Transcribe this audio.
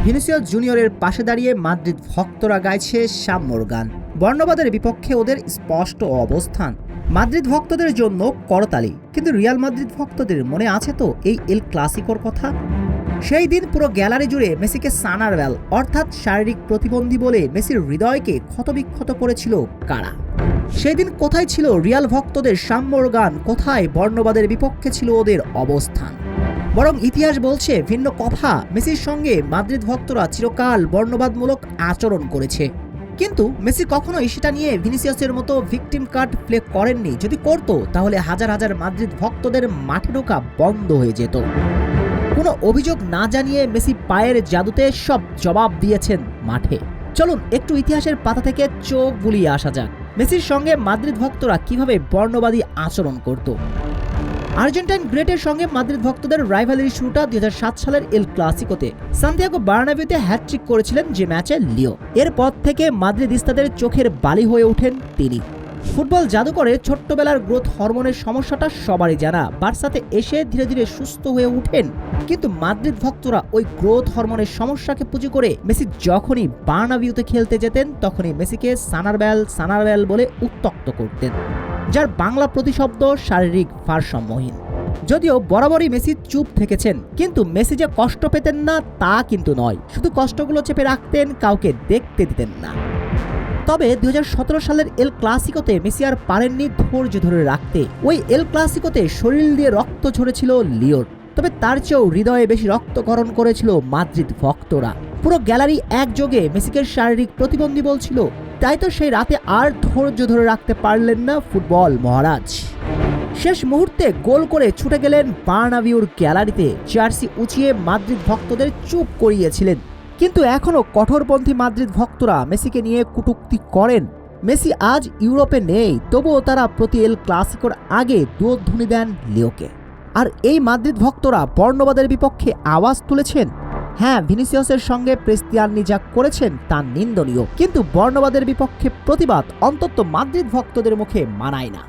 Vinicius জুনিয়রের পাশে দাঁড়িয়ে মাদ্রিদ ভক্তরা গাইছে সাম্যর গান। বর্ণবাদের বিপক্ষে ওদের স্পষ্ট অবস্থান। মাদ্রিদ ভক্তদের জন্য করতালি, কিন্তু রিয়াল মাদ্রিদ ভক্তদের মনে আছে তো এই এল ক্লাসিকোর কথা? সেই দিন পুরো গ্যালারি জুড়ে মেসিকে সানারভ্যাল অর্থাৎ শারীরিক প্রতিবন্ধী বলে মেসির হৃদয়কে ক্ষতবিক্ষত করেছিল কারা? সেই দিন কোথায় ছিল রিয়াল ভক্তদের সাম্যর গান? কোথায় বর্ণবাদের বিপক্ষে ছিল ওদের অবস্থান? বরং ইতিহাস বলছে ভিন্ন কথা। মেসির সঙ্গে মাদ্রিদ ভক্তরা চিরকাল বর্ণবাদমূলক আচরণ করেছে, কিন্তু মেসি কখনোই সেটা নিয়ে ভিনিসিয়াসের মতো ভিকটিম কার্ড প্লে করেননি। যদি করত তাহলে হাজার হাজার মাদ্রিদ ভক্তদের মাঠে ঢোকা বন্ধ হয়ে যেত। কোনো অভিযোগ না জানিয়ে মেসি পায়ের জাদুতে সব জবাব দিয়েছেন মাঠে। চলুন একটু ইতিহাসের পাতা থেকে চোখ বুলিয়ে আসা যাক মেসির সঙ্গে মাদ্রিদ ভক্তরা কিভাবে বর্ণবাদী আচরণ করত। আর্জেন্টাইন গ্রেটের সঙ্গে মাদ্রিদ ভক্তদের রাইভালারি শুরুটা 2007 সালের এল ক্লাসিকোতে। সান্তিয়াগো বার্নাবিউতে হ্যাটট্রিক করেছিলেন যে ম্যাচে লিও। এরপর থেকে মাদ্রিদিস্তাদের চোখের বালি হয়ে ওঠেন তিনি। ফুটবল জাদুকরের ছোট্টবেলার গ্রোথ হরমোনের সমস্যাটা সবারই জানা। বার্সাতে এসে ধীরে ধীরে সুস্থ হয়ে উঠেন, কিন্তু মাদ্রিদ ভক্তরা ওই গ্রোথ হরমোনের সমস্যাকে পুঁজি করে মেসি যখনই বার্নাবিউতে খেলতে যেতেন তখনই মেসিকে সানারভ্যাল বলে উত্ত্যক্ত করতেন, যার বাংলা প্রতিশব্দ শারীরিক ভারসাম্যহীন। যদিও বরাবরই মেসি চুপ থেকেছেন, কিন্তু মেসি যে কষ্ট পেতেন না তা কিন্তু নয়। শুধু কষ্টগুলো চেপে রাখতেন, কাউকে দেখতে দিতেন না। তবে 2017 সালের এল ক্লাসিকোতে মেসি আর পারেননি ধৈর্য ধরে রাখতে। ওই এল ক্লাসিকোতে শরীর দিয়ে রক্ত ঝরেছিল লিওর, তবে তার চেয়েও হৃদয়ে বেশি রক্তকরণ করেছিল মাদ্রিদ ভক্তরা। পুরো গ্যালারি একযোগে মেসিকে শারীরিক প্রতিবন্ধী বলছিল। তাই তো সেই রাতে আর ধৈর্য ধরে রাখতে পারলেন না ফুটবল মহারাজ। শেষ মুহূর্তে গোল করে ছুটে গেলেন বার্নাবিউর গ্যালারিতে। জার্সি উঁচিয়ে মাদ্রিদ ভক্তদের চুপ করিয়েছিলেন। কিন্তু এখনও কঠোরপন্থী মাদ্রিদ ভক্তরা মেসিকে নিয়ে কটূক্তি করেন। মেসি আজ ইউরোপে নেই, তবুও তারা প্রতি এল ক্লাসিকোর আগে দুধ্বনি দেন লিওকে। আর এই মাদ্রিদ ভক্তরা বর্ণবাদের বিপক্ষে আওয়াজ তুলেছেন। হ্যাঁ, ভিনিসিয়াসের সঙ্গে ক্রিস্টিয়ানি যা করেছেন তা নিন্দনীয়, কিন্তু বর্ণবাদের বিপক্ষে প্রতিবাদ অন্তত মাদ্রিদ ভক্তদের মুখে মানায় না।